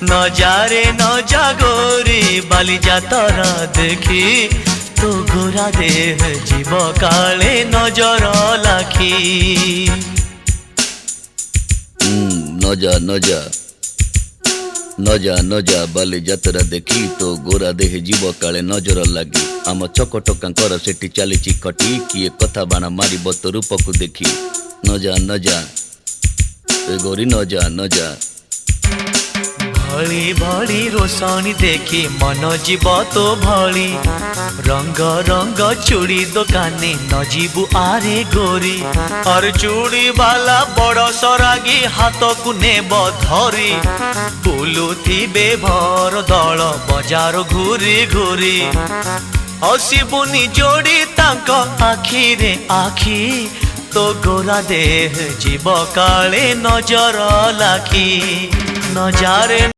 নজারে নজা গোরি বালি যাতরা দেখি তো গোরা দেহ জীব কালে নজর লাখি। নজা নজা নজা নজা বালি যাত্ରା দেখি তো গোরা দেহে ଯିବ କାଳେ ନଜର ଲାଗି। ଆମ ଚକଟକାଙ୍କର ସେଠି ଚାଲିଛି ଖଟି କିଏ କଥା ବାଣ ମାରିବ ତୋ ରୂପକୁ ଦେଖି। ନଜା ନଜା ଏ ଗୋରି ନଜା ନଜା। ଭଳି ଭଳି ରୋଷଣୀ ଦେଖି ମନ ଯିବ ତୋ ଭଳି ରଙ୍ଗ ରଙ୍ଗ ଚୁଡ଼ି ଦୋକାନୀ ନ ଯିବୁ ଆରେ ଗୋରି। ଅର ଚୁଡ଼ି ବାଲା ବଡ଼ ସରାଗୀ ହାତକୁ ନେବ ଧରି ବୁଲୁଥିବେ ଭର ଦଳ ବଜାର ଘୁରି ଘୁରି। ହସିବୁନି ଯୋଡ଼ି ତାଙ୍କ ଆଖିରେ ଆଖି তো গোরা দেহ জীব কালে নজর লাখি। নজারে